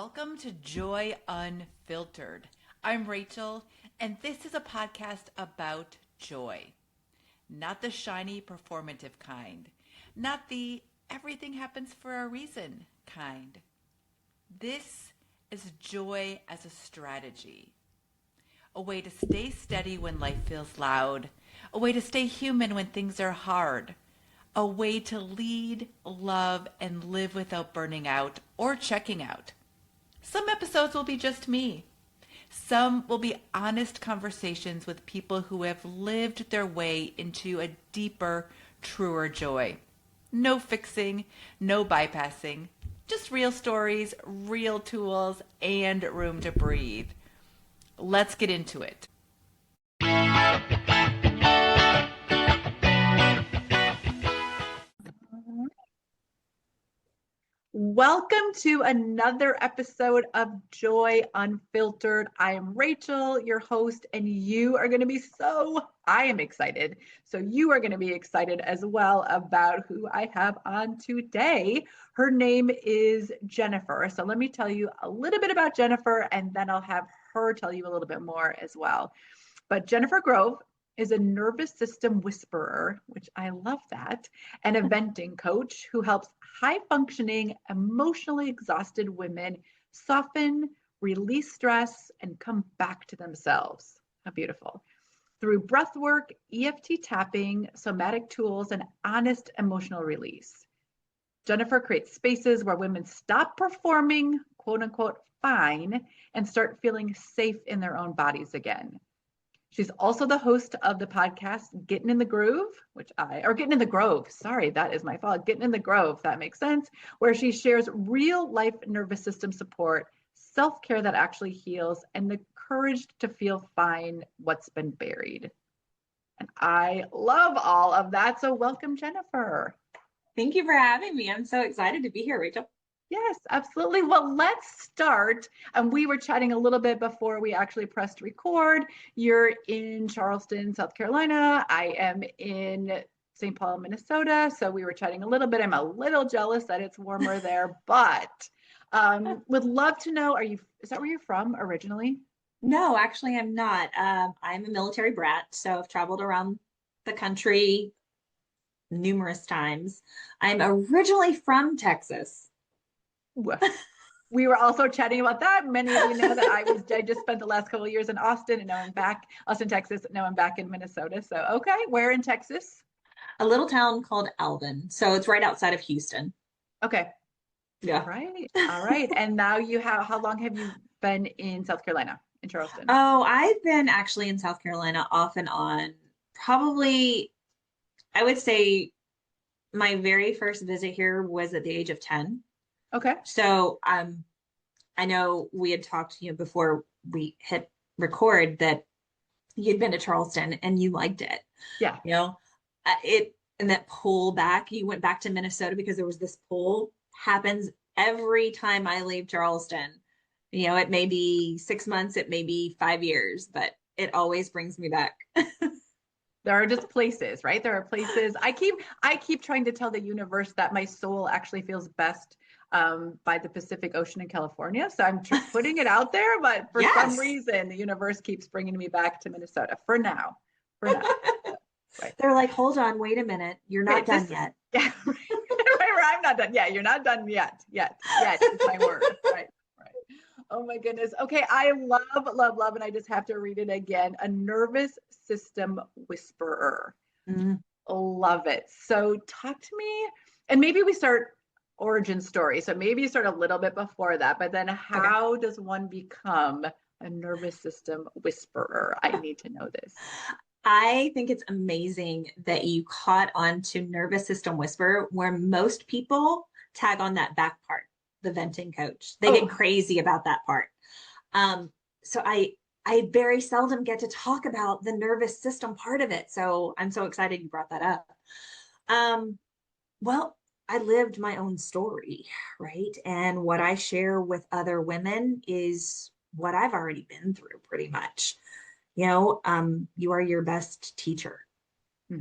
Welcome to Joy Unfiltered. I'm Rachel, and this is a podcast about joy. Not the shiny, performative kind, not the everything happens for a reason kind. This is joy as a strategy, a way to stay steady when life feels loud, a way to stay human when things are hard, a way to lead, love, and live without burning out or checking out. Some episodes will be just me. Some will be honest conversations with people who have lived their way into a deeper, truer joy. No fixing, no bypassing, just real stories, real tools, and room to breathe. Let's get into it. Welcome to another episode of Joy Unfiltered. I am Rachel, your host, and you are going to be I am excited. So you are going to be excited as well about who I have on today. Her name is Jennifer. So let me tell you a little bit about Jennifer, and then I'll have her tell you a little bit more as well. But Jennifer Grove is a nervous system whisperer, which I love that, and a venting coach who helps high functioning, emotionally exhausted women soften, release stress, and come back to themselves. How beautiful. Through breathwork, EFT tapping, somatic tools, and honest emotional release. Jennifer creates spaces where women stop performing, quote unquote, fine, and start feeling safe in their own bodies again. She's also the host of the podcast Getting in the Groove, Getting in the Grove. Sorry, that is my fault. Getting in the Grove, that makes sense, where she shares real life nervous system support, self-care that actually heals, and the courage to feel fine what's been buried. And I love all of that. So welcome, Jennifer. Thank you for having me. I'm so excited to be here, Rachel. Yes, absolutely. Well, let's start. And we were chatting a little bit before we actually pressed record. You're in Charleston, South Carolina. I am in St. Paul, Minnesota. So we were chatting a little bit. I'm a little jealous that it's warmer there, but would love to know, is that where you're from originally? No, actually, I'm not. I'm a military brat, so I've traveled around the country numerous times. I'm originally from Texas. We were also chatting about that. Many of you know that I just spent the last couple of years in Austin, and now I'm back, Austin, Texas. Now I'm back in Minnesota. So, okay, where in Texas? A little town called Alvin. So it's right outside of Houston. Okay. Yeah. All right. And now how long have you been in South Carolina, in Charleston? Oh, I've been actually in South Carolina off and on, probably, I would say my very first visit here was at the age of 10. Okay. So I know we had talked, before we hit record that you'd been to Charleston and you liked it. Yeah. And that pull back, you went back to Minnesota because there was this pull happens every time I leave Charleston. It may be 6 months, it may be 5 years, but it always brings me back. There are just places, right? There are places. I keep trying to tell the universe that my soul actually feels best by the Pacific Ocean in California. So I'm putting it out there, but for some reason, the universe keeps bringing me back to Minnesota for now. Right. They're like, hold on, wait a minute. You're not done yet. Yeah, right. I'm not done. Yeah, you're not done yet. Yet is my word. Right. Oh my goodness. Okay, I love, and I just have to read it again. A nervous system whisperer. Mm-hmm. Love it. So talk to me, and maybe we start origin story. So maybe you start a little bit before that, but then how does one become a nervous system whisperer? I need to know this. I think it's amazing that you caught on to nervous system whisperer, where most people tag on that back part, the venting coach. They get crazy about that part. So I very seldom get to talk about the nervous system part of it. So I'm so excited you brought that up. Well, I lived my own story, right? And what I share with other women is what I've already been through pretty much. You are your best teacher,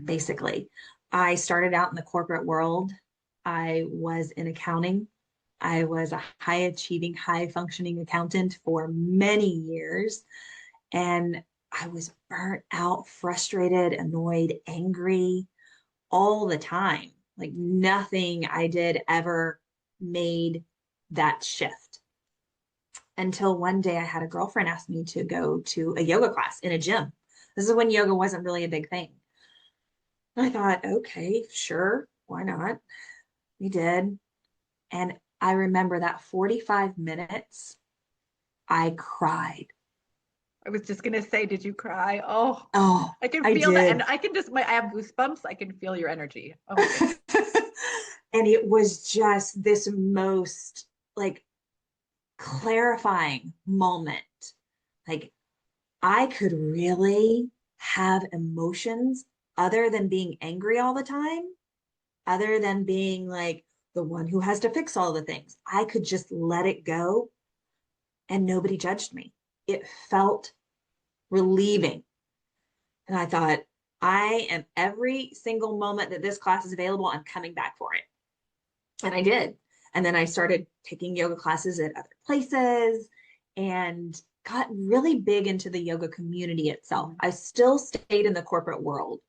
basically. I started out in the corporate world. I was in accounting. I was a high achieving, high functioning accountant for many years. And I was burnt out, frustrated, annoyed, angry all the time. Like nothing I did ever made that shift until one day I had a girlfriend ask me to go to a yoga class in a gym. This is when yoga wasn't really a big thing. I thought, okay, sure, why not? We did. And I remember that 45 minutes, I cried. I was just gonna say, did you cry? Oh, Oh, I can I feel that, and did. I can just I have goosebumps. I can feel your energy. Oh my goodness. And it was just this most like clarifying moment. Like I could really have emotions other than being angry all the time, other than being like the one who has to fix all the things. I could just let it go and nobody judged me. It felt relieving. And I thought, I am every single moment that this class is available, I'm coming back for it. And I did. And then I started taking yoga classes at other places and got really big into the yoga community itself. I still stayed in the corporate world,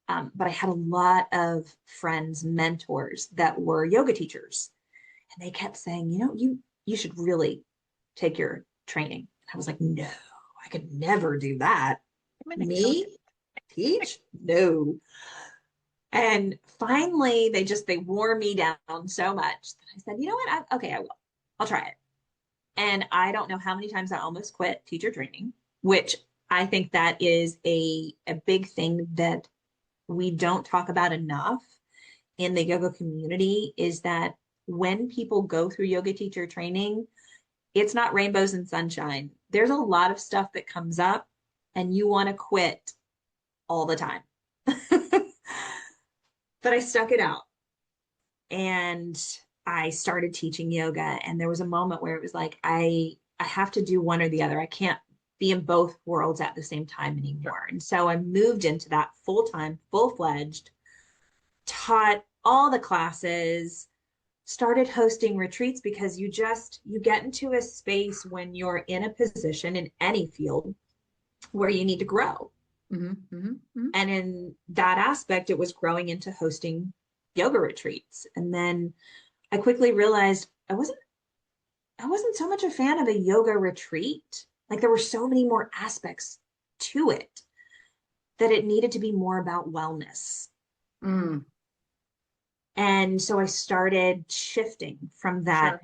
but I had a lot of friends, mentors that were yoga teachers. And they kept saying, you should really take your training. And I was like, no, I could never do that. I'm an Me accountant. teach? No. And finally, they wore me down so much that I said, you know what? Okay, I will. I'll try it. And I don't know how many times I almost quit teacher training, which I think that is a big thing that we don't talk about enough in the yoga community is that when people go through yoga teacher training, it's not rainbows and sunshine. There's a lot of stuff that comes up and you want to quit all the time. But I stuck it out and I started teaching yoga. And there was a moment where it was like, I have to do one or the other. I can't be in both worlds at the same time Sure. anymore. And so I moved into that full time, full fledged, taught all the classes, started hosting retreats because you get into a space when you're in a position in any field where you need to grow. Mm-hmm, mm-hmm, mm-hmm. And in that aspect, it was growing into hosting yoga retreats. And then I quickly realized I wasn't so much a fan of a yoga retreat. Like there were so many more aspects to it that it needed to be more about wellness. Mm, And so I started shifting from that, sure.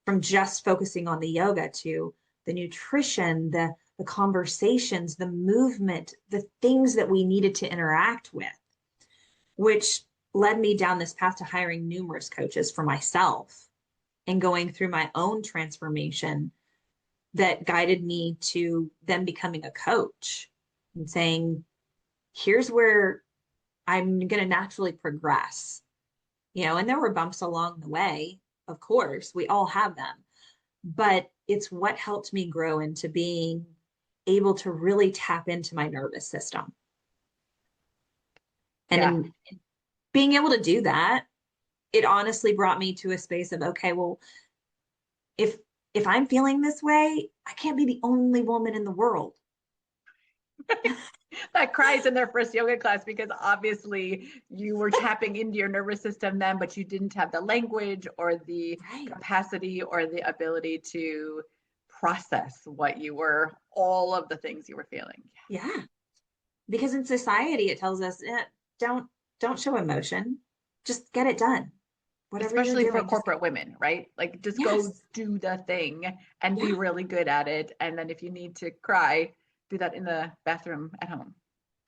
from just focusing on the yoga to the nutrition, the conversations, the movement, the things that we needed to interact with, which led me down this path to hiring numerous coaches for myself and going through my own transformation that guided me to then becoming a coach and saying, here's where I'm going to naturally progress. And there were bumps along the way. Of course, we all have them, but it's what helped me grow into being able to really tap into my nervous system. And Yeah. in being able to do that, it honestly brought me to a space of, okay, well, if if I'm feeling this way, I can't be the only woman in the world. That cries in their first yoga class because obviously you were tapping into your nervous system then, but you didn't have the language or the Right. capacity or the ability to process all of the things you were feeling. Yeah. Because in society it tells us don't don't show emotion. Just get it done. Whatever you're Especially for doing, just corporate women, right? Like just go yes. do the thing and be Yeah. really good at it. And then if you need to cry, do that in the bathroom at home.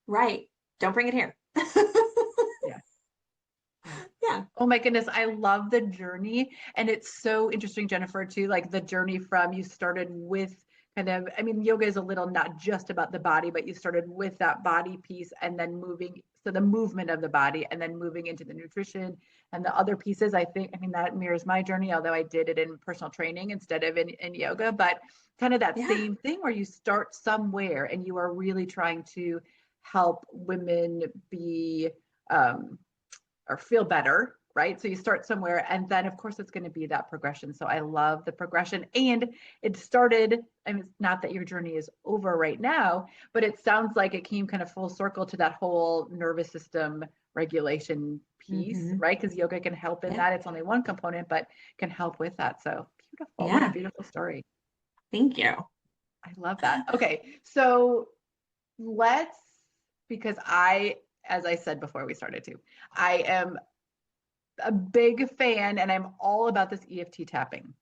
Right. Don't bring it here. Yeah. Yeah. Yeah. Oh my goodness, I love the journey. And it's so interesting, Jennifer, too, like the journey from you started with yoga is a little not just about the body, but you started with that body piece and then so the movement of the body and then moving into the nutrition and the other pieces. That mirrors my journey, although I did it in personal training instead of in yoga, but kind of that Yeah. same thing where you start somewhere and you are really trying to help women be, or feel better right? So you start somewhere, and then of course it's going to be that progression. So I love the progression. And it started, I mean, it's not that your journey is over right now, but it sounds like it came kind of full circle to that whole nervous system regulation piece, Mm-hmm. right? Because yoga can help in Yeah. that. It's only one component, but can help with that. So beautiful. What a Yeah. beautiful story. Thank you. I love that. Okay. So let's, because as I said before we started to, I am a big fan and I'm all about this EFT tapping.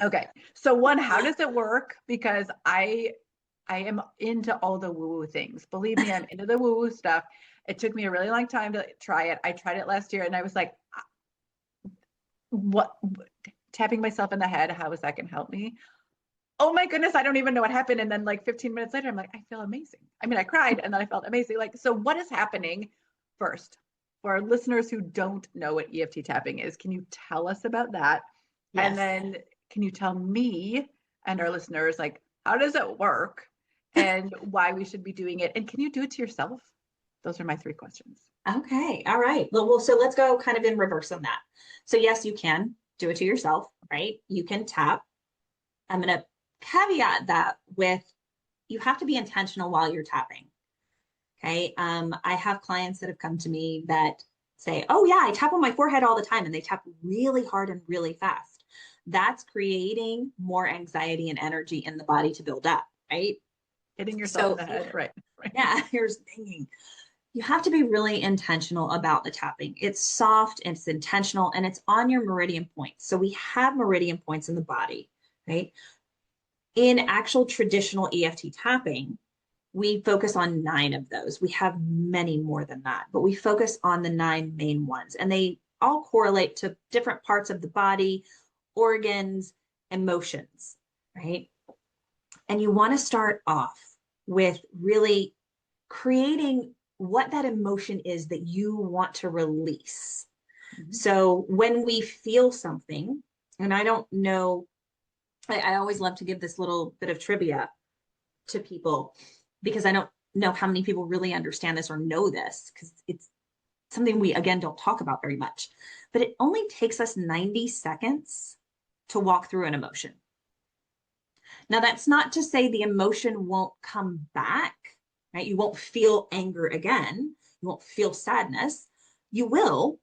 Okay. So one, how does it work? Because I am into all the woo-woo things. Believe me, I'm into the woo-woo stuff. It took me a really long time to try it. I tried it last year and I was like, what tapping myself in the head, how is that going to help me? Oh my goodness, I don't even know what happened. And then like 15 minutes later, I'm like, I feel amazing. I mean, I cried and then I felt amazing. Like, so what is happening first for our listeners who don't know what EFT tapping is? Can you tell us about that? And Yes. then can you tell me and our listeners, like, how does it work and why we should be doing it? And can you do it to yourself? Those are my three questions. Okay. All right. Well, so let's go kind of in reverse on that. So yes, you can do it to yourself, right? You can tap. I'm going to caveat that with you have to be intentional while you're tapping. Okay. I have clients that have come to me that say, oh, yeah, I tap on my forehead all the time, and they tap really hard and really fast. That's creating more anxiety and energy in the body to build up, right? Hitting yourself in So, the head, right? Right. yeah, here's thinking. You have to be really intentional about the tapping. It's soft, it's intentional, and it's on your meridian points. So we have meridian points in the body, right? In actual traditional EFT tapping, we focus on 9 of those. We have many more than that, but we focus on the 9 main ones, and they all correlate to different parts of the body, organs, emotions, right? And you want to start off with really creating what that emotion is that you want to release. Mm-hmm. So when we feel something, and I don't know, I always love to give this little bit of trivia to people because I don't know how many people really understand this or know this because it's something we, again, don't talk about very much. But it only takes us 90 seconds to walk through an emotion. Now, that's not to say the emotion won't come back, right? You won't feel anger again. You won't feel sadness. You will,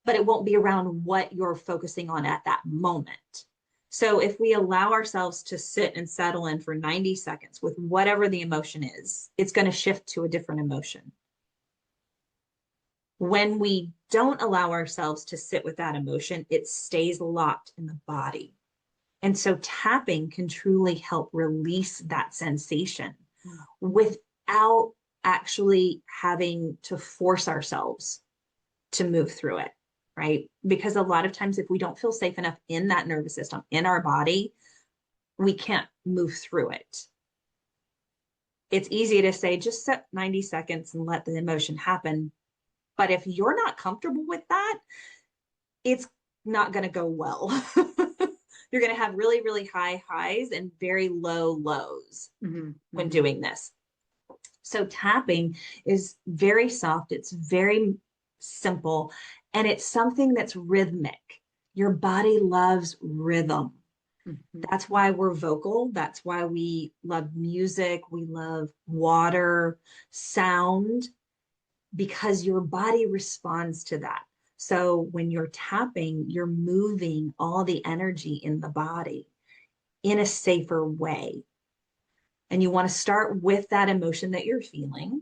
but it won't be around what you're focusing on at that moment. So if we allow ourselves to sit and settle in for 90 seconds with whatever the emotion is, it's going to shift to a different emotion. When we don't allow ourselves to sit with that emotion, it stays locked in the body. And so tapping can truly help release that sensation without actually having to force ourselves to move through it, right? Because a lot of times, if we don't feel safe enough in that nervous system, in our body, we can't move through it. It's easy to say, just set 90 seconds and let the emotion happen. But if you're not comfortable with that, it's not going to go well. You're going to have really, really high highs and very low lows when doing this. So tapping is very soft. It's very simple. And it's something that's rhythmic. Your body loves rhythm. That's why we're vocal. That's why we love music. We love water, sound, because your body responds to that. So when you're tapping, you're moving all the energy in the body in a safer way. And you want to start with that emotion that you're feeling,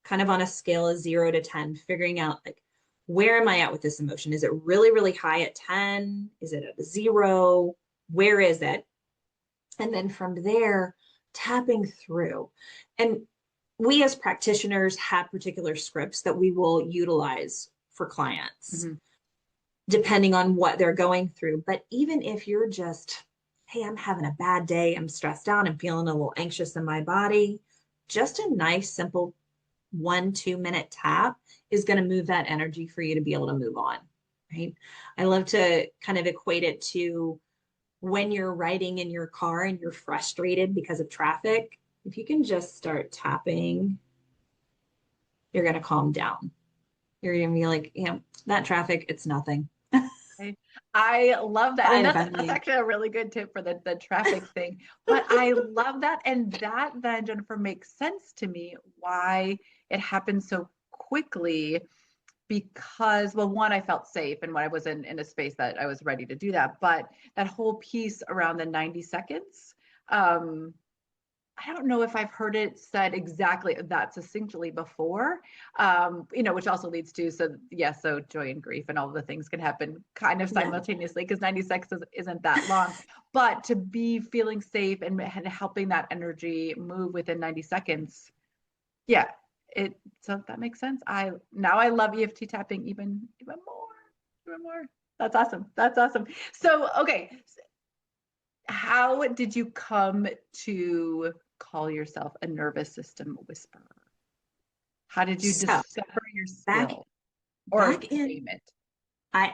kind of on a scale of 0 to 10, figuring out like, where am I at with this emotion? Is it really, really high at 10? Is it at a 0? Where is it? And then from there, tapping through. And we as practitioners have particular scripts that we will utilize for clients, depending on what they're going through. But even if you're just, hey, I'm having a bad day, I'm stressed out, I'm feeling a little anxious in my body, just a nice, simple 1-2 minute tap is going to move that energy for you to be able to move on, right? I love to kind of equate it to when you're riding in your car and you're frustrated because of traffic. If you can just start tapping, you're going to calm down. You're gonna be like, yeah, that traffic, it's nothing. I I love that. By And that's eventually, actually a really good tip for the traffic thing. But I love that. And that then, Jennifer, makes sense to me why it happened so quickly because, well, one, I felt safe and when I was in a space that I was ready to do that. But that whole piece around the 90 seconds, um, I don't know if I've heard it said exactly that succinctly before, which also leads to, so yeah, so joy and grief and all the things can happen kind of yeah. simultaneously because 90 seconds isn't that long. But to be feeling safe and helping that energy move within 90 seconds, yeah, so that makes sense. I love EFT tapping even more, even more. That's awesome. That's awesome. So, okay, how did you come to call yourself a nervous system whisperer? How did you So discover your back skill or back in name it? I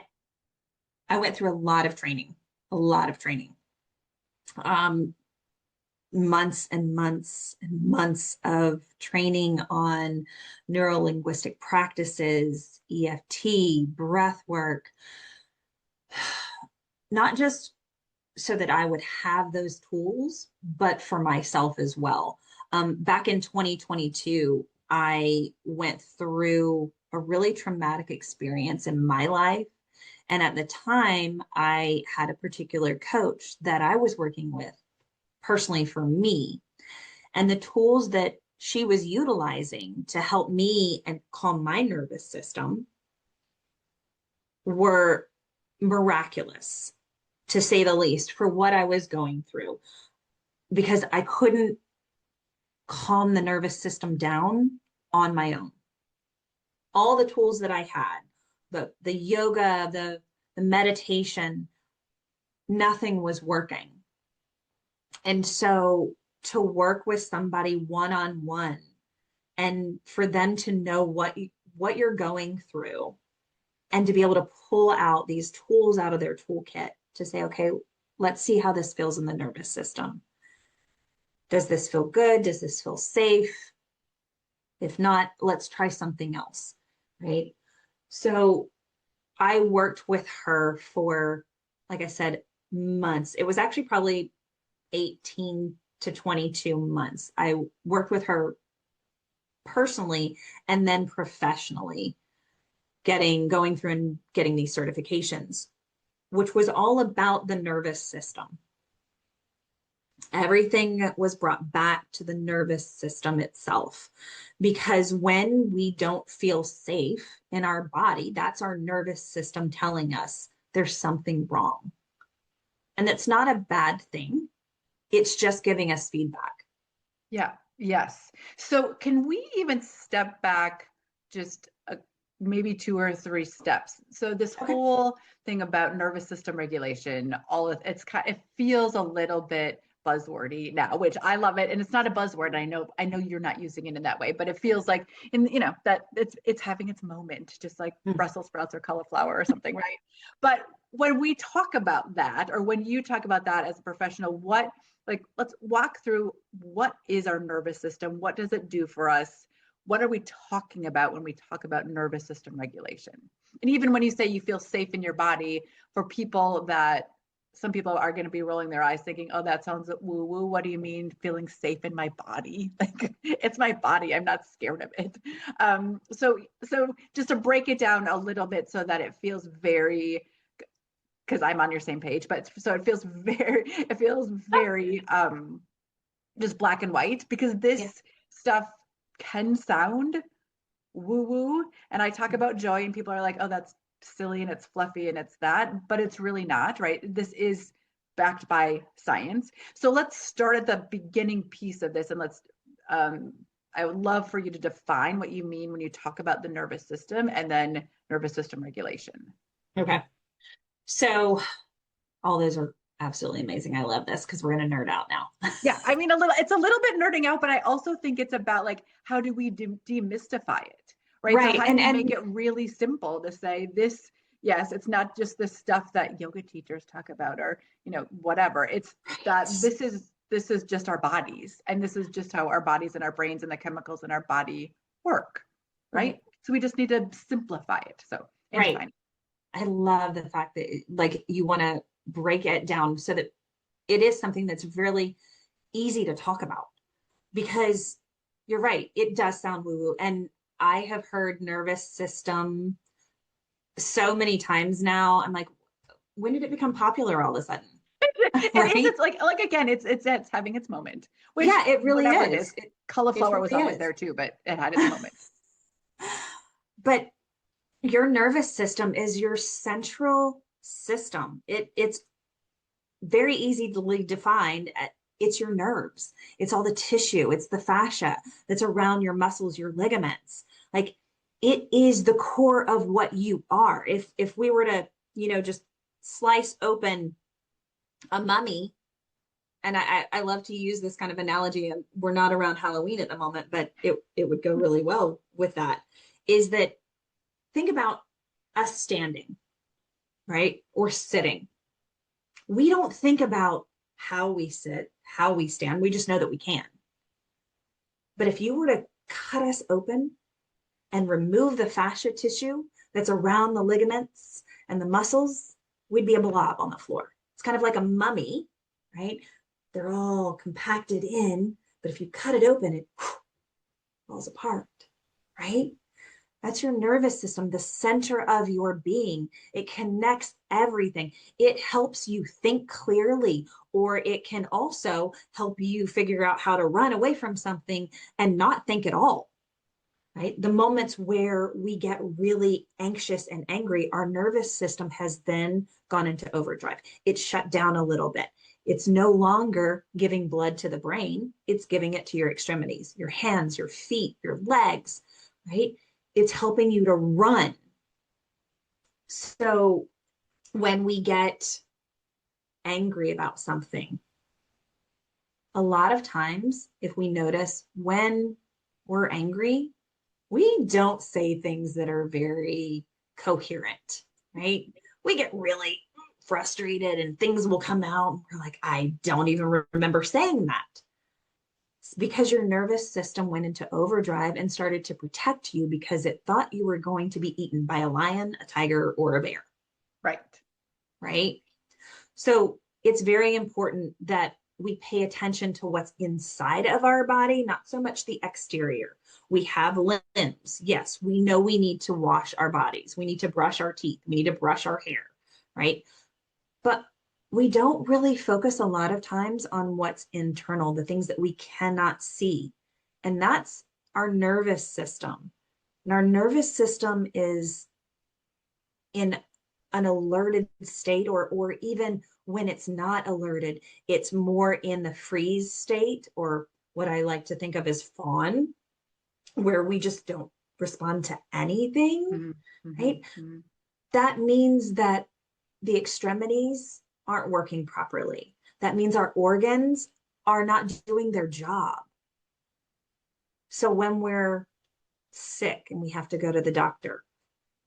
I went through a lot of training, a lot of training. Um, Months and months and months of training on neuro linguistic practices, EFT, breath work, not just so that I would have those tools, but for myself as well. Back in 2022, I went through a really traumatic experience in my life. And at the time, I had a particular coach that I was working with personally for me. And the tools that she was utilizing to help me and calm my nervous system were miraculous, to say the least, for what I was going through, because I couldn't calm the nervous system down on my own. All the tools that I had, the yoga, the meditation, nothing was working. And so to work with somebody one on one and for them to know what you're going through and to be able to pull out these tools out of their toolkit to say, okay, let's see how this feels in the nervous system. Does this feel good? Does this feel safe? If not, let's try something else, right? So I worked with her for, like I said, months. It was actually probably 18 to 22 months. I worked with her personally and then professionally, going through and getting these certifications, which was all about the nervous system. Everything was brought back to the nervous system itself. Because when we don't feel safe in our body, that's our nervous system telling us there's something wrong. And it's not a bad thing, it's just giving us feedback. Yeah, yes. So can we even step back just maybe two or three steps? So this Okay. whole thing about nervous system regulation, all of it feels a little bit buzzwordy now, which I love it. And it's not a buzzword. I know you're not using it in that way, but it feels like that it's having its moment, just like Mm. Brussels sprouts or cauliflower or something, right? But when we talk about that, or when you talk about that as a professional, let's walk through what is our nervous system? What does it do for us? What are we talking about when we talk about nervous system regulation? And even when you say you feel safe in your body, for people that some people are going to be rolling their eyes thinking, oh, that sounds woo woo. What do you mean feeling safe in my body? Like, it's my body. I'm not scared of it. So just to break it down a little bit so that it feels very, because I'm on your same page, but so it feels very just black and white because Yeah. this stuff can sound woo woo. And I talk about joy, and people are like, oh, that's silly and it's fluffy and it's that, but it's really not, right? This is backed by science. So let's start at the beginning piece of this and um, I would love for you to define what you mean when you talk about the nervous system and then nervous system regulation. Okay. So all those are absolutely amazing. I love this because we're going to nerd out now. Yeah, I mean, it's a little bit nerding out, but I also think it's about like how do we demystify it, right? So Right. how do we make it really simple to say this? Yes, it's not just the stuff that yoga teachers talk about, or whatever. It's that this is just our bodies, and this is just how our bodies and our brains and the chemicals in our body work, Right. right? So we just need to simplify it. So and Right. define it. I love the fact that like you want to break it down so that it is something that's really easy to talk about, because you're right, it does sound woo woo. And I have heard nervous system so many times now. I'm like, when did it become popular all of a sudden? It is. Right? It's like again, it's having its moment, which Yeah, it really whatever it is. is. It Cauliflower was really always is. there too, but it had its moment. But your nervous system is your central system. It's very easily defined. It's your nerves. It's all the tissue. It's the fascia that's around your muscles, your ligaments. Like it is the core of what you are. If we were to, just slice open a mummy, and I love to use this kind of analogy, and we're not around Halloween at the moment, but it would go really well with that, is that think about us standing, right? Or sitting. We don't think about how we sit, how we stand. We just know that we can. But if you were to cut us open and remove the fascia tissue that's around the ligaments and the muscles, we'd be a blob on the floor. It's kind of like a mummy, right? They're all compacted in, but if you cut it open, it falls apart, right? That's your nervous system, the center of your being. It connects everything. It helps you think clearly, or it can also help you figure out how to run away from something and not think at all, right? The moments where we get really anxious and angry, our nervous system has then gone into overdrive. It's shut down a little bit. It's no longer giving blood to the brain. It's giving it to your extremities, your hands, your feet, your legs, right? It's helping you to run. So when we get angry about something, a lot of times, if we notice when we're angry, we don't say things that are very coherent, right? We get really frustrated and things will come out. And we're like, I don't even remember saying that. It's because your nervous system went into overdrive and started to protect you because it thought you were going to be eaten by a lion, a tiger, or a bear. Right. Right. So it's very important that we pay attention to what's inside of our body, not so much the exterior. We have limbs. Yes, we know we need to wash our bodies. We need to brush our teeth. We need to brush our hair, right? But we don't really focus a lot of times on what's internal, the things that we cannot see. And that's our nervous system. And our nervous system is in an alerted state, or even when it's not alerted, it's more in the freeze state, or what I like to think of as fawn, where we just don't respond to anything, Mm-hmm. right? Mm-hmm. That means that the extremities aren't working properly. That means our organs are not doing their job. So when we're sick and we have to go to the doctor,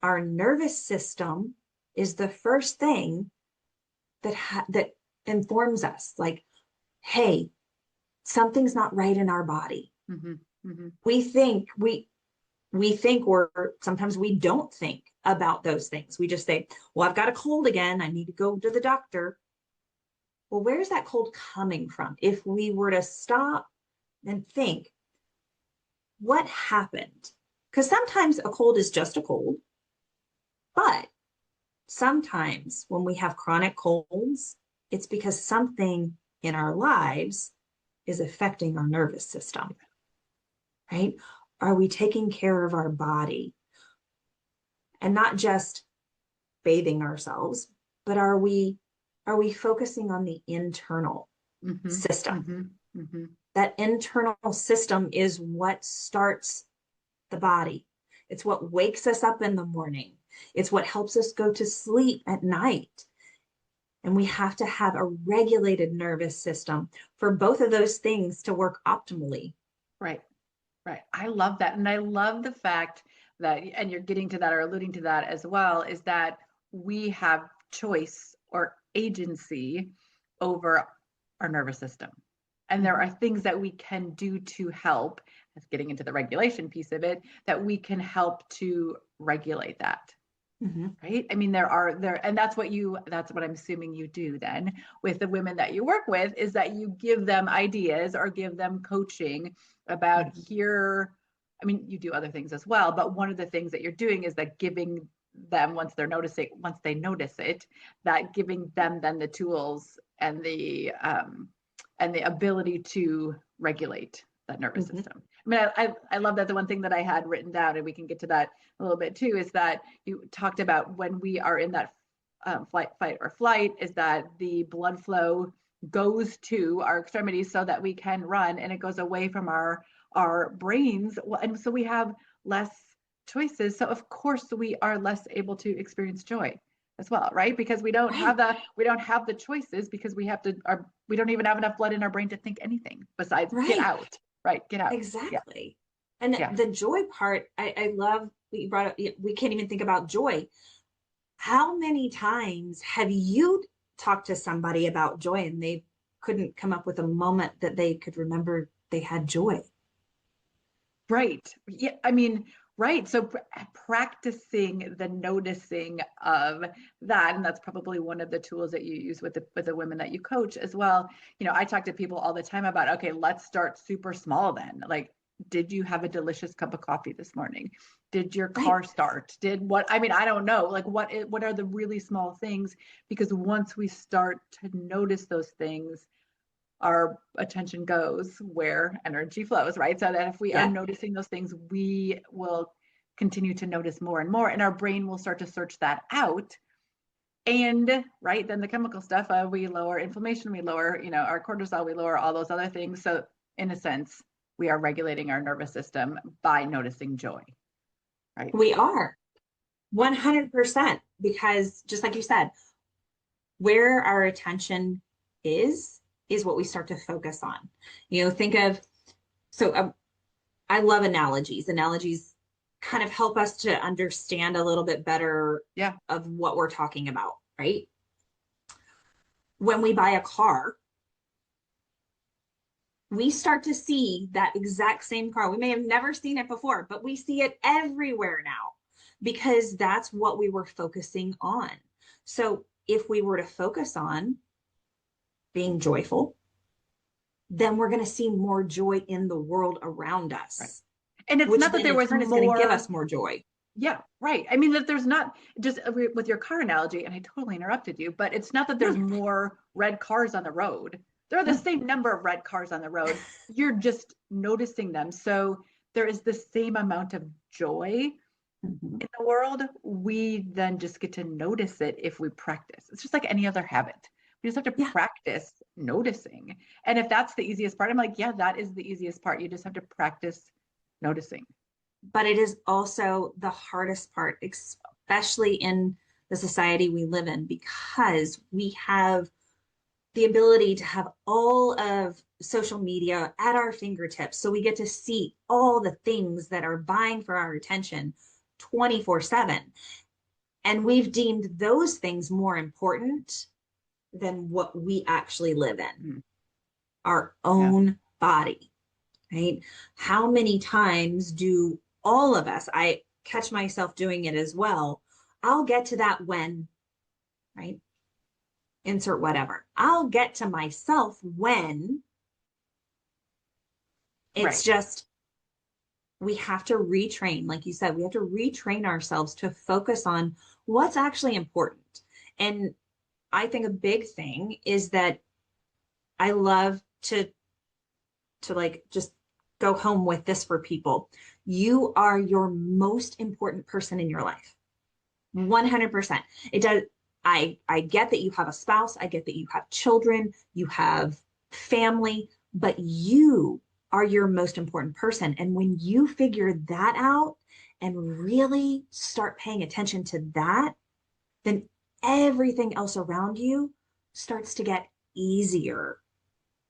our nervous system is the first thing that informs us, like, hey, something's not right in our body. Mm-hmm. Mm-hmm. We think or sometimes we don't think about those things. We just say, well, I've got a cold again, I need to go to the doctor. Well, where's that cold coming from? If we were to stop and think, what happened? Because sometimes a cold is just a cold, but sometimes when we have chronic colds, it's because something in our lives is affecting our nervous system, right? Are we taking care of our body and not just bathing ourselves, but are we focusing on the internal Mm-hmm. system? Mm-hmm. Mm-hmm. That internal system is what starts the body. It's what wakes us up in the morning. It's what helps us go to sleep at night. And we have to have a regulated nervous system for both of those things to work optimally. Right. Right. I love that. And I love the fact that, and you're getting to that or alluding to that as well, is that we have choice or agency over our nervous system. And there Mhm. are things that we can do to help. that's getting into the regulation piece of it, that we can help to regulate that. Mm-hmm. Right? I mean, and that's what I'm assuming you do then with the women that you work with, is that you give them ideas or give them coaching about Mm-hmm. here. I mean, you do other things as well, but one of the things that you're doing is that giving them, once they notice it, that giving them then the tools and the ability to regulate that nervous Mm-hmm. system. I mean, I love that. The one thing that I had written down, and we can get to that a little bit too, is that you talked about when we are in that flight, fight, or flight, is that the blood flow goes to our extremities so that we can run, and it goes away from our brains, and so we have less choices. So of course we are less able to experience joy as well, right? Because Right. we don't have the choices, because we don't even have enough blood in our brain to think anything besides get Right. out, right? Get out. Yeah, Exactly. And yeah. the joy part, I love what you brought up. We can't even think about joy. How many times have you talked to somebody about joy and they couldn't come up with a moment that they could remember they had joy? Right. Yeah. I mean, right. So practicing the noticing of that, and that's probably one of the tools that you use with the women that you coach as well. You know, I talk to people all the time about, okay, let's start super small then. Like, did you have a delicious cup of coffee this morning? Did your Right. car start? I mean, I don't know. Like, what are the really small things? Because once we start to notice those things, our attention goes where energy flows, right? So that if we are Yeah. noticing those things, we will continue to notice more and more, and our brain will start to search that out. And right, then the chemical stuff, we lower inflammation, we lower, our cortisol, we lower all those other things. So in a sense, we are regulating our nervous system by noticing joy, right? We are 100%, because just like you said, where our attention is what we start to focus on. Think of, so I love analogies. Analogies kind of help us to understand a little bit better Yeah. of what we're talking about, right? When we buy a car, we start to see that exact same car. We may have never seen it before, but we see it everywhere now because that's what we were focusing on. So if we were to focus on being joyful, then we're going to see more joy in the world around Right. us, And it's which not that then there in was turn is going to give us more. more joy. Yeah, right. I mean, that there's not, just with your car analogy, and I totally interrupted you, but it's not that No, there's you're fine. more red cars on the road. There are the No. same number of red cars on the road. You're just noticing them. So there is the same amount of joy Mhm. in the world. We then just get to notice it if we practice. It's just like any other habit. We just have to Yeah. practice noticing. And if that's the easiest part, I'm like, yeah, that is the easiest part. You just have to practice noticing. But it is also the hardest part, especially in the society we live in, because we have the ability to have all of social media at our fingertips. So we get to see all the things that are vying for our attention 24/7. And we've deemed those things more important than what we actually live in, Mm, our yeah. own body, right? How many times do all of us, I catch myself doing it as well. I'll get to that when, right? Insert whatever. I'll get to myself when it's Right. just, we have to retrain. Like you said, we have to retrain ourselves to focus on what's actually important. And I think a big thing is that I love to like just go home with this for people. You are your most important person in your life. 100%. It does. I get that you have a spouse. I get that you have children, you have family, but you are your most important person. And when you figure that out and really start paying attention to that, then everything else around you starts to get easier,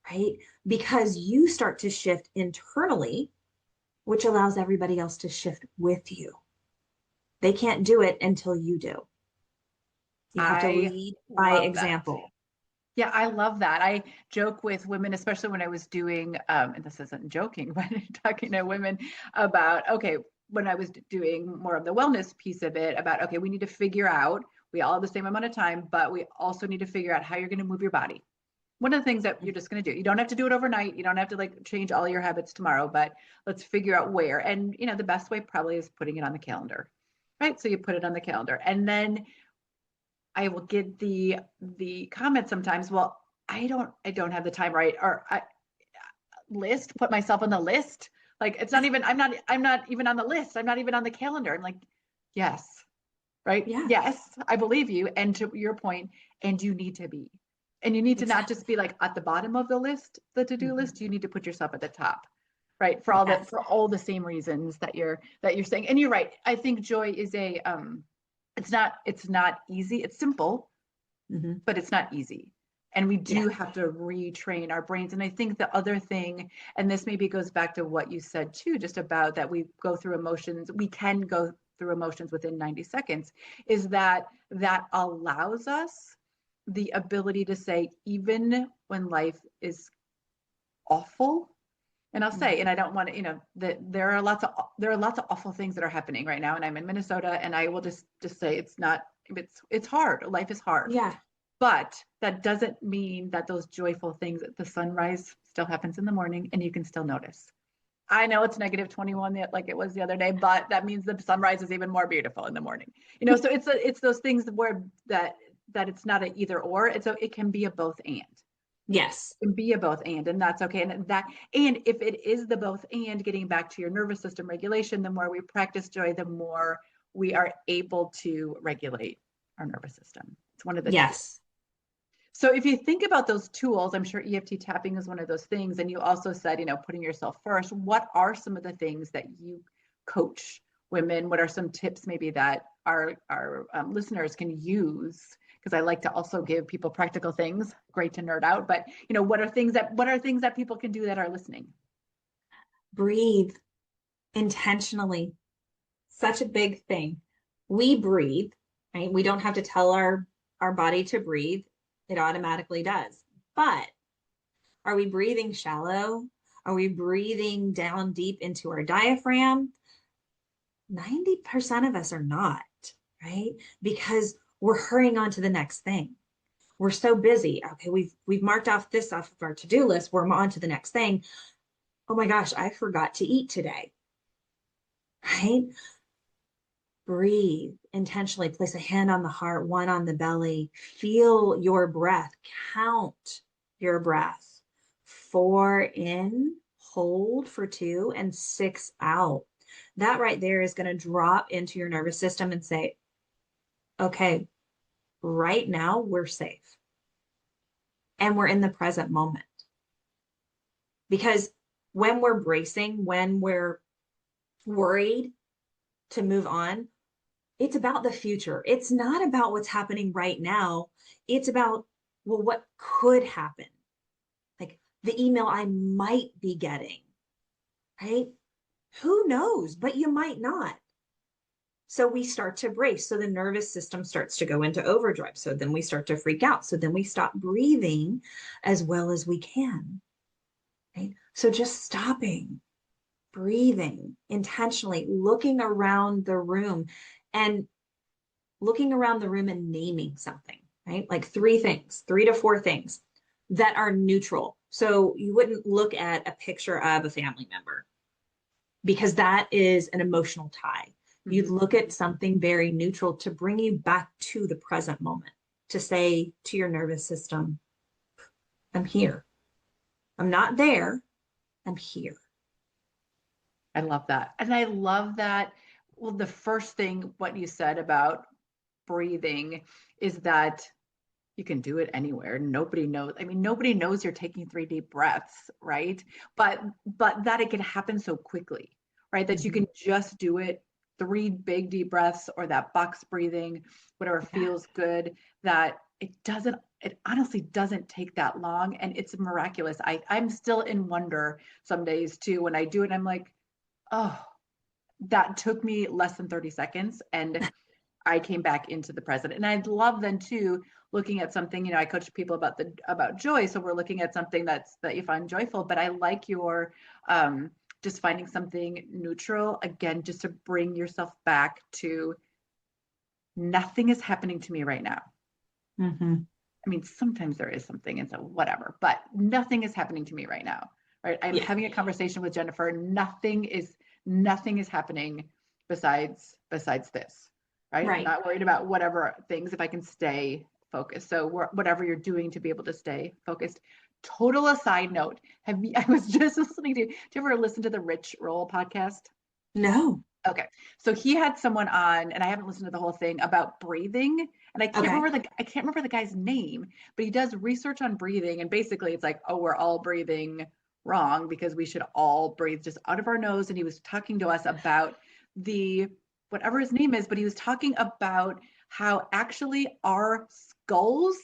right? Because you start to shift internally, which allows everybody else to shift with you. They can't do it until you do. You have to I lead by love that. example. Yeah, I love that. I joke with women, especially when I was doing, and this isn't joking, but talking to women about, okay, when I was doing more of the wellness piece of it, about, okay, we need to figure out, we all have the same amount of time, but we also need to figure out how you're going to move your body. One of the things that you're just going to do, you don't have to do it overnight. You don't have to like change all your habits tomorrow, but let's figure out where. And, you know, the best way probably is putting it on the calendar, right? So you put it on the calendar, and then I will get the comment sometimes, well, I don't have the time, right? Or I list, put myself on the list. Like it's not even, I'm not even on the list. I'm not even on the calendar. I'm like, yes, right? Yeah, Yes, I believe you. And to your point, and you need to be. And you need to not just exactly. be like at the bottom of the list, the to-do Mhm. list. You need to put yourself at the top, right? Yes. For all the same reasons that you're saying. And you're right. I think joy is a it's not easy. It's simple, Hmm. but it's not easy. And we Yeah. do have to retrain our brains. And I think the other thing, and this maybe goes back to what you said too, just about that we go through emotions, we can go through emotions within 90 seconds, is that that allows us the ability to say, even when life is awful, and I'll say, Mhm. and I don't want to, that there are lots of awful things that are happening right now, and I'm in Minnesota, and I will just say it's hard. Life is hard, Yeah. but that doesn't mean that those joyful things, the sunrise still happens in the morning and you can still notice. I know it's negative 21 like it was the other day, but that means the sunrise is even more beautiful in the morning. So it's those things where that it's not an either or, it can be a both and. Yes. It can be a both and that's okay. And if it is the both and, getting back to your nervous system regulation, the more we practice joy, the more we are able to regulate our nervous system. It's one of the tools. Yes. So if you think about those tools, I'm sure EFT tapping is one of those things. And you also said, putting yourself first. What are some of the things that you coach women? What are some tips maybe that our listeners can use? Because I like to also give people practical things. Great to nerd out, but what are things that people can do that are listening? Breathe intentionally. Such a big thing. We breathe, right? We don't have to tell our body to breathe. It automatically does. But are we breathing shallow? Are we breathing down deep into our diaphragm? 90% of us are not, right? Because we're hurrying on to the next thing. We're so busy. Okay, we've marked off this off of our to-do list. We're on to the next thing. Oh my gosh, I forgot to eat today, right? Breathe intentionally. Place a hand on the heart, one on the belly. Feel your breath. Count your breath. 4 in, hold for 2, and 6 out. That right there is going to drop into your nervous system and say, okay, right now we're safe and we're in the present moment. Because when we're bracing, when we're worried to move on, it's about the future. It's not about what's happening right now. It's about, well, what could happen? Like the email I might be getting, right? Who knows? But you might not. So we start to brace. So the nervous system starts to go into overdrive. So then we start to freak out. So then we stop breathing as well as we can, right? So just stopping, breathing intentionally, looking around the room and looking around the room and naming something, right? Like 3 things, 3 to 4 things that are neutral. So you wouldn't look at a picture of a family member because that is an emotional tie. You'd Mm-hmm. look at something very neutral to bring you back to the present moment, to say to your nervous system, I'm here. I'm not there. I'm here. I love that. And I love that. Well, the first thing, what you said about breathing, is that you can do it anywhere. Nobody knows. I mean, nobody knows you're taking 3 deep breaths, right? But that it can happen so quickly, right? That you Mhm. can just do it, 3 big deep breaths, or that box breathing, whatever Yeah. feels good, that it honestly doesn't take that long. And it's miraculous. I'm still in wonder some days too. When I do it, I'm like, oh, that took me less than 30 seconds. And I came back into the present. And I'd love then too, looking at something, I coach people about joy. So we're looking at something that you find joyful, but I like your just finding something neutral, again, just to bring yourself back to nothing is happening to me right now. Mm-hmm. I mean, sometimes there is something, and so whatever, but nothing is happening to me right now. Right. I'm Yeah. having a conversation with Jennifer. Nothing is happening besides this. Right. I'm Right. not worried about whatever things if I can stay focused. So whatever you're doing to be able to stay focused. Total aside note. I was just listening to, do you ever listen to the Rich Roll podcast? No. Okay. So he had someone on, and I haven't listened to the whole thing about breathing. And Okay. I can't remember the guy's name, but he does research on breathing. And basically it's like, oh, we're all breathing wrong because we should all breathe just out of our nose. And he was talking to us about the whatever his name is, but he was talking about how actually our skulls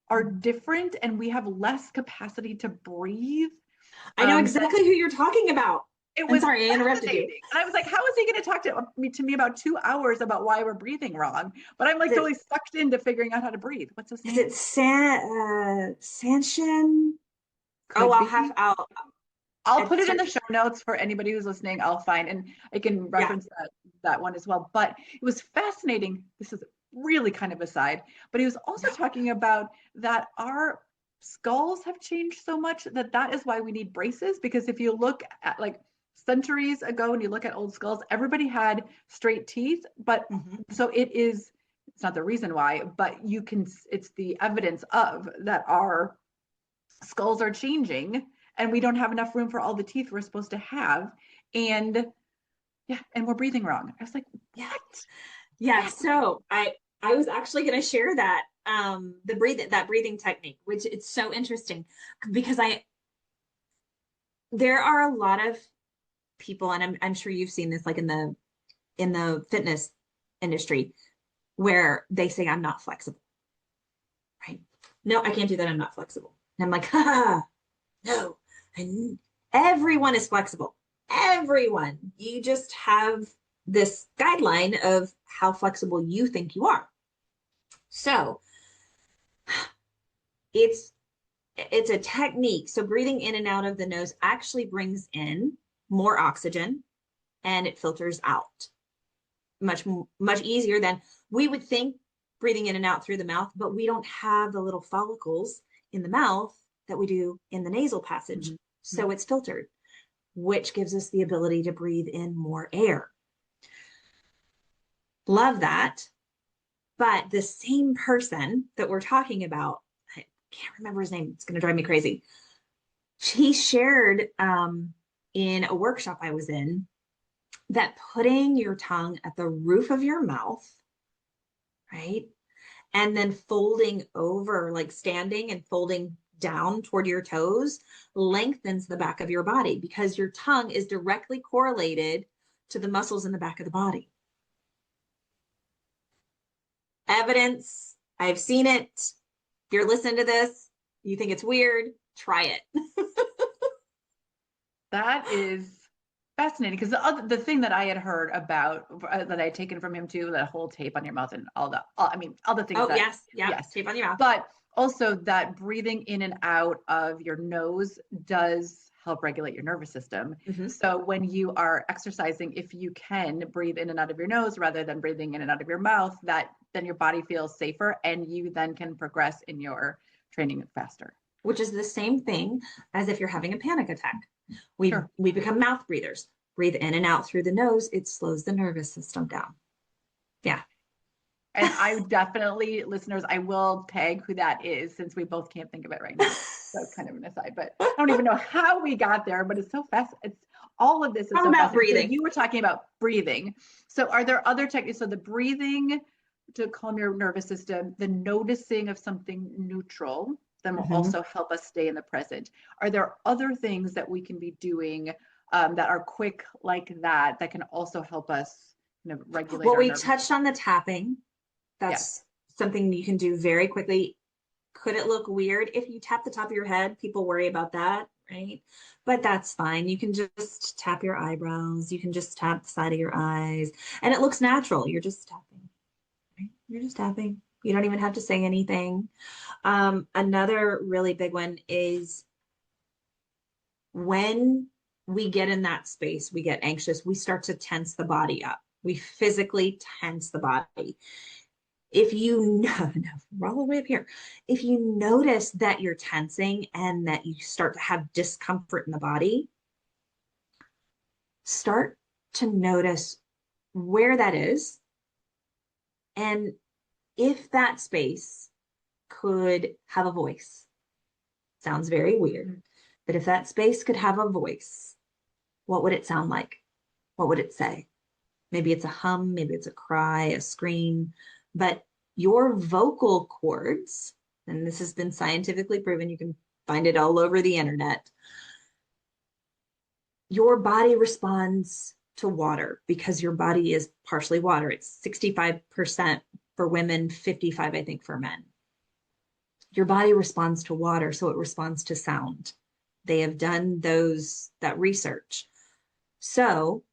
are different and we have less capacity to breathe. I know Than exactly who you're talking about. it I'm was sorry, I interrupted you. fascinating. And I was like, how is he going to talk to me about 2 hours about why we're breathing wrong? But I'm like Is it, totally sucked into figuring out how to breathe. What's his is it name? Sanshin? Oh, Could be. I'll put it in search. the show notes for anybody who's listening. I'll find, and I can Yeah. reference that one as well. But it was fascinating. This is really kind of aside, but he was also talking about that our skulls have changed so much that is why we need braces. Because if you look at like centuries ago and you look at old skulls, everybody had straight teeth. But Mm-hmm. so it's not the reason why, but it's the evidence of that our skulls are changing and we don't have enough room for all the teeth we're supposed to have. And yeah, and we're breathing wrong. I was like, Yeah. what? Yeah. So I was actually going to share that that breathing technique, which it's so interesting because there are a lot of people, and I'm sure you've seen this like in the fitness industry where they say I'm not flexible, right? No, I can't do that. I'm not flexible. And I'm like, ha, no. And everyone is flexible. Everyone. You just have this guideline of how flexible you think you are. So it's it's a technique. So breathing in and out of the nose actually brings in more oxygen and it filters out much easier than we would think breathing in and out through the mouth, but we don't have the little follicles in the mouth that we do in the nasal passage. Mm-hmm. So it's filtered, which gives us the ability to breathe in more air. Love that. But the same person that we're talking about, I can't remember his name, it's going to drive me crazy. He shared in a workshop I was in that putting your tongue at the roof of your mouth, right? And then folding over, like standing and folding down toward your toes, lengthens the back of your body because your tongue is directly correlated to the muscles in the back of the body. Evidence, I've seen it. If you're listening to this, you think it's weird, try it. That is fascinating because the thing that I had heard about that I had taken from him too, that whole tape on your mouth and all the things Oh, that, yes. Yeah. yes, Tape on your mouth. but also that breathing in and out of your nose does help regulate your nervous system. Mm-hmm. So when you are exercising, if you can breathe in and out of your nose rather than breathing in and out of your mouth, that then your body feels safer and you then can progress in your training faster. Which is the same thing as if you're having a panic attack. Sure. We become mouth breathers. Breathe in and out through the nose. It slows the nervous system down. Yeah. And I definitely, listeners, I will tag who that is since we both can't think of it right now. That's kind of an aside, but I don't even know how we got there, but it's so fast. It's all of this is All so about fascinating. So breathing. you were talking about breathing. So are there other techniques? So the breathing to calm your nervous system, the noticing of something neutral, then will also help us stay in the present. Are there other things that we can be doing that are quick like that can also help us kind of regulate Well, our we nervous touched system? on the tapping. Yes. That's something you can do very quickly. Could it look weird if you tap the top of your head? People worry about that, right? But that's fine. You can just tap your eyebrows. You can just tap the side of your eyes, and it looks natural. You're just tapping. You're just tapping. You don't even have to say anything. Another really big one is when we get in that space, we get anxious, we start to tense the body up. We physically tense the body. If you know, no, we're all the way up here. If you notice that you're tensing and that you start to have discomfort in the body, start to notice where that is. And if that space could have a voice, sounds very weird, but if that space could have a voice, what would it sound like? What would it say? Maybe it's a hum, maybe it's a cry, a scream, but your vocal cords, and this has been scientifically proven, you can find it all over the internet, your body responds to water because your body is partially water. It's 65% for women, 55, I think, for men. Your body responds to water, so it responds to sound. They have done that research. So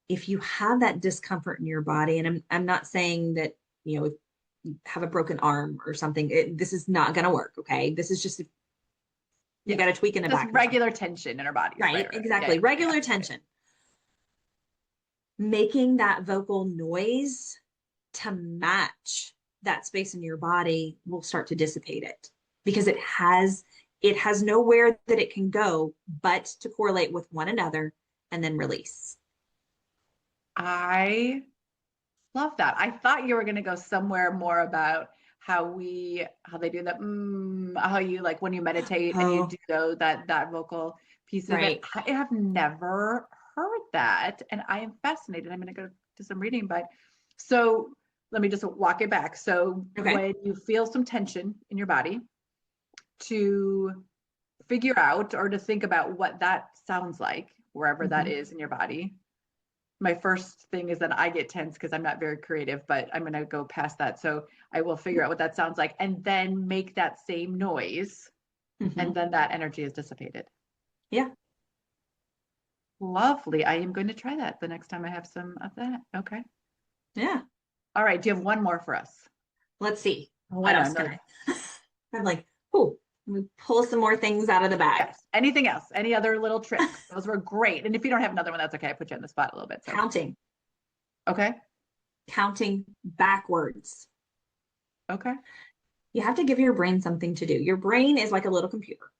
if you have that discomfort in your body, and I'm not saying that, if you have a broken arm or something, this is not going to work. Okay. This is just, you got a tweak in the just back. Regular tension in our bodies. Right. Exactly. Yeah, regular tension. Making that vocal noise to match that space in your body will start to dissipate it, because it has nowhere that it can go but to correlate with one another and then release. I love that. I thought you were going to go somewhere more about how they do that, how you, like when you meditate and you do that vocal piece of it. I have never heard that, and I am fascinated. I'm going to go do some reading, but so let me just walk it back. So when you feel some tension in your body, to figure out or to think about what that sounds like wherever that is in your body. My first thing is that I get tense because I'm not very creative, but I'm going to go past that. So I will figure out what that sounds like and then make that same noise. And then that energy is dissipated. Yeah. Lovely. I am going to try that the next time I have some of that. Okay. Yeah. All right. Do you have one more for us? Let's see. What else can I? I'm like, oh, let me pull some more things out of the bag. Yes. Anything else? Any other little tricks? Those were great. And if you don't have another one, that's okay. I put you on the spot a little bit. So. Counting. Okay. Counting backwards. Okay. You have to give your brain something to do. Your brain is like a little computer,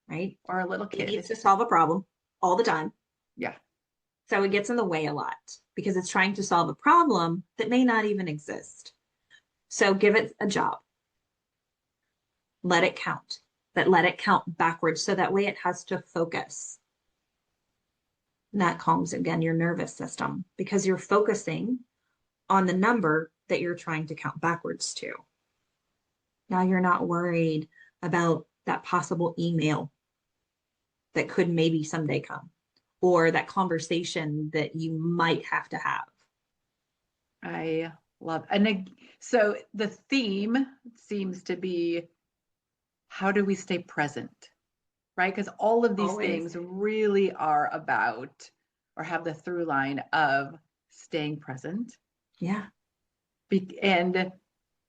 right? Or a little kid. It needs to solve a problem all the time. Yeah. So it gets in the way a lot because it's trying to solve a problem that may not even exist. So give it a job. Let it count, but let it count backwards so that way it has to focus. And that calms, again, your nervous system because you're focusing on the number that you're trying to count backwards to. Now you're not worried about that possible email that could maybe someday come, or that conversation that you might have to have. I love, and so the theme seems to be, how do we stay present, right? Because all of these things really are about, or have the through line of staying present. Yeah. And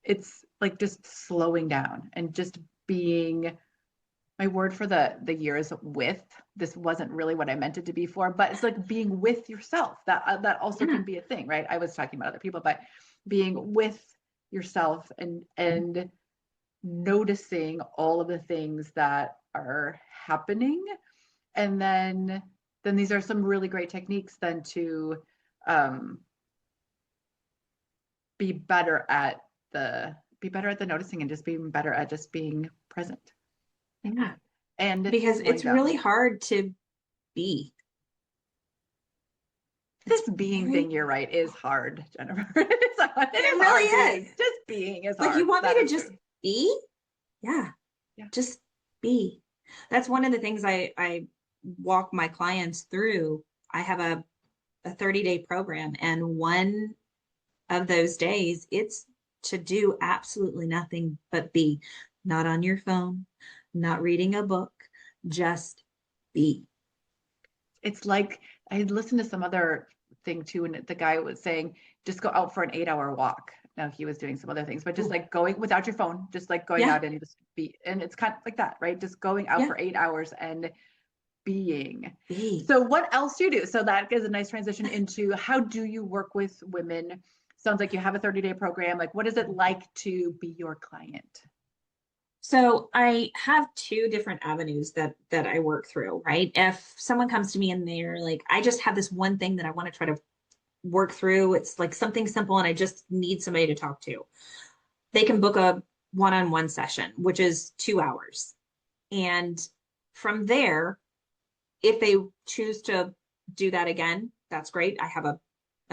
it's like just slowing down and just being, my word for the year is with. This wasn't really what I meant it to be for, but it's like being with yourself. That also can be a thing, right? I was talking about other people, but being with yourself and noticing all of the things that are happening. And then these are some really great techniques then to be better at the noticing and just being better at just being present. Yeah. And because it's really hard to be. This being thing, you're right, is hard, Jennifer. It really is. Just being is hard. Like, you want me to just be? Yeah. Just be. That's one of the things I walk my clients through. I have a 30-day program, and one of those days, it's to do absolutely nothing but be. Not on your phone, not reading a book, just be. It's like, I listened to some other thing too, and the guy was saying, just go out for an 8-hour walk. no, he was doing some other things, but just Ooh, like going without your phone, just like going yeah, out and just be, and it's kind of like that, right? Just going out yeah. for 8 hours and being. Be. So what else do you do? So that is a nice transition into how do you work with women? Sounds like you have a 30-day program. Like, what is it like to be your client? So I have two different avenues that I work through, right? If someone comes to me and they're like, I just have this one thing that I want to try to work through, it's like something simple and I just need somebody to talk to. They can book a one-on-one session, which is 2 hours. And from there, if they choose to do that again, that's great. I have a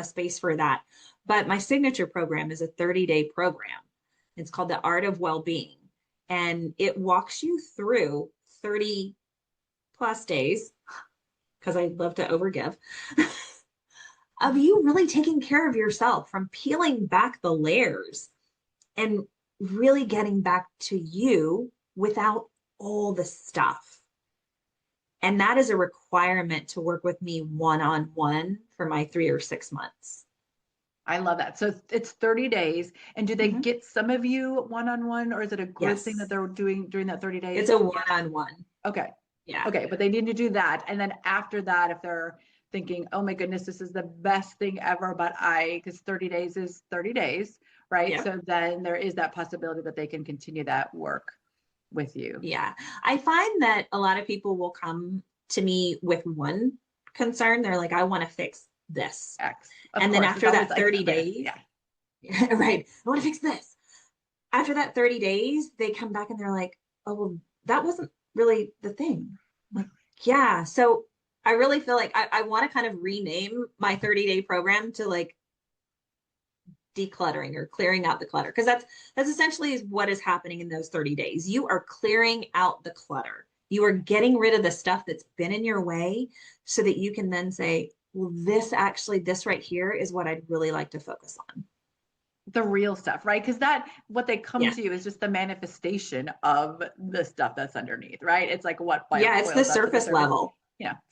space for that. But my signature program is a 30-day program. It's called the Art of Well-Being. And it walks you through 30 plus days, because I love to overgive, of you really taking care of yourself, from peeling back the layers and really getting back to you without all the stuff. And that is a requirement to work with me one on one for my 3 or 6 months. I love that. So it's 30 days. And do they Mhm. get some of you one-on-one, or is it a group thing that Yes, they're doing during that 30 it's days? a one on one. Okay. Yeah. Okay. But they need to do that. And then after that, if they're thinking, oh my goodness, this is the best thing ever, but because 30 days is 30 days, right? Yeah. So then there is that possibility that they can continue that work with you. Yeah. I find that a lot of people will come to me with one concern. They're like, I want to fix this. X. Of And then course. It's after always that like, 30 okay, days, yeah. right, I want to fix this. After that 30 days, they come back and they're like, oh, well, that wasn't really the thing. I'm like, yeah. So I really feel like I want to kind of rename my 30-day program to like decluttering or clearing out the clutter, because that's essentially what is happening in those 30 days. You are clearing out the clutter. You are getting rid of the stuff that's been in your way so that you can then say, well, this right here is what I'd really like to focus on. The real stuff, right? Because that what they come Yeah. to you is just the manifestation of the stuff that's underneath, right? It's like what Yeah, it's the boils up to the surface surface. level.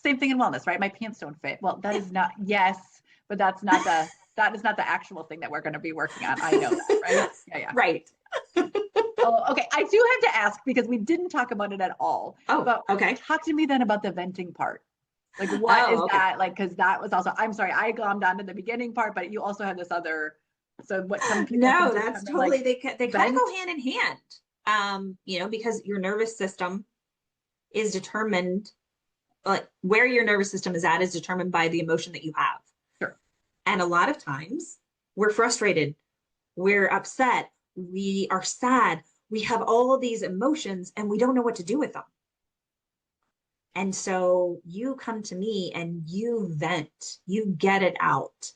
Same thing in wellness, right? My pants don't fit. Well, that Yeah. is not, yes, but that is not the actual thing that we're going to be working on. I know that, right? Yeah, yeah. Right. Oh, okay. I do have to ask because we didn't talk about it at all. Oh, But okay. talk to me then about the venting part. Like, what is Oh, okay. that like? Because that was also, I'm sorry, I glommed onto the beginning part, but you also have this other. So, what some people can No, just that's come and like totally, they kind of vent. go hand in hand. Because your nervous system is determined, like where your nervous system is at is determined by the emotion that you have. Sure. And a lot of times we're frustrated, we're upset, we are sad, we have all of these emotions and we don't know what to do with them. And so you come to me and you vent, you get it out.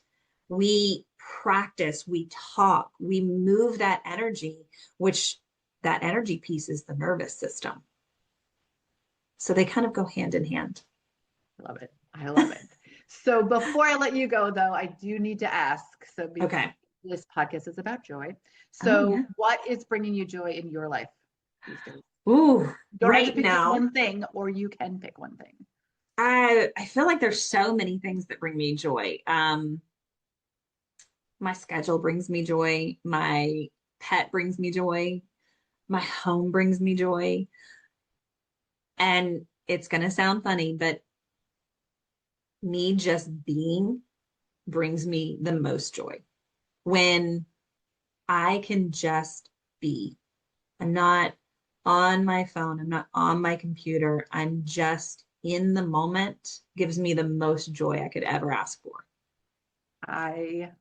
We practice, we talk, we move that energy, which that energy piece is the nervous system. So they kind of go hand in hand. I love it. I love it. So before I let you go, though, I do need to ask. So Okay. this podcast is about joy. Oh, So yeah. what is bringing you joy in your life these days? Ooh, You don't have to right pick just now, one thing, or you can pick one thing. I feel like there's so many things that bring me joy. My schedule brings me joy. My pet brings me joy. My home brings me joy. And it's going to sound funny, but me just being brings me the most joy. When I can just be, I'm not on my phone, I'm not on my computer, I'm just in the moment, gives me the most joy I could ever ask for. I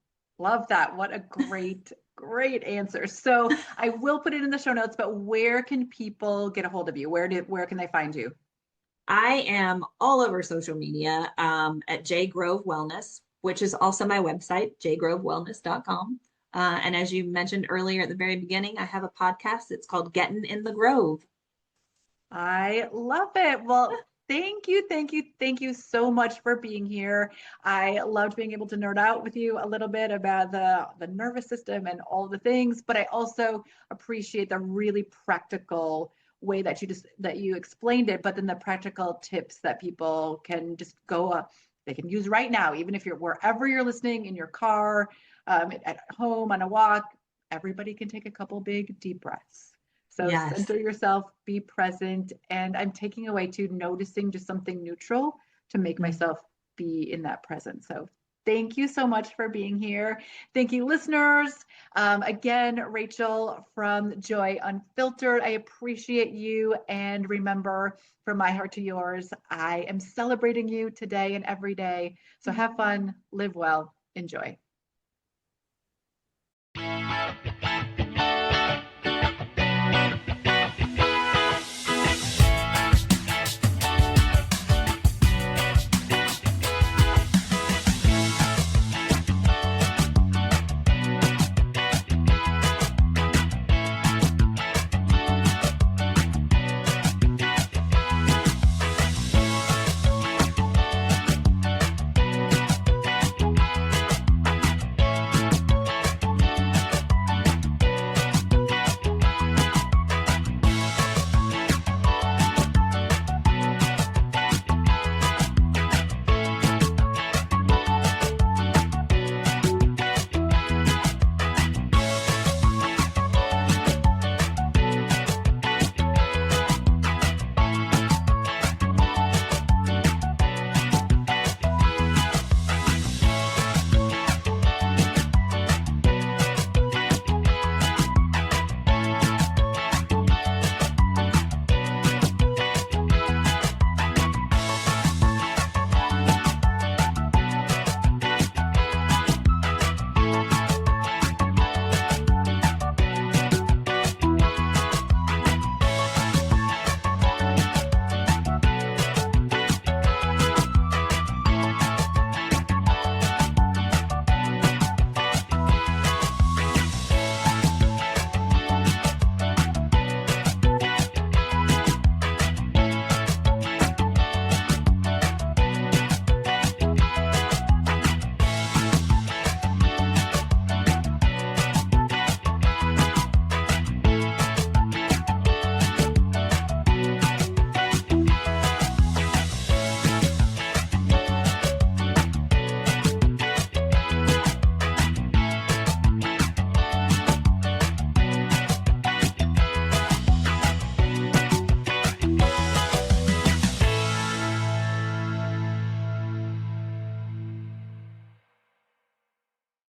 love that. What a great answer. So I will put it in the show notes, but where can people get a hold of you? Where can they find you? I am all over social media at J Grove Wellness, which is also my website, jgrovewellness.com. And as you mentioned earlier at the very beginning, I have a podcast. It's called Getting in the Grove. I love it. Well, thank you so much for being here. I loved being able to nerd out with you a little bit about the nervous system and all the things, but I also appreciate the really practical way that you explained it, but then the practical tips that people can just go up, they can use right now, even if you're wherever you're listening, in your car, at home, on a walk. everybody can take a couple big deep breaths. So Yes. center yourself, be present. And I'm taking away to noticing just something neutral to make Mm. myself be in that present. So thank you so much for being here. Thank you, listeners. Again, Rachel from Joy Unfiltered, I appreciate you. And remember, from my heart to yours, I am celebrating you today and every day. So have fun, live well, enjoy.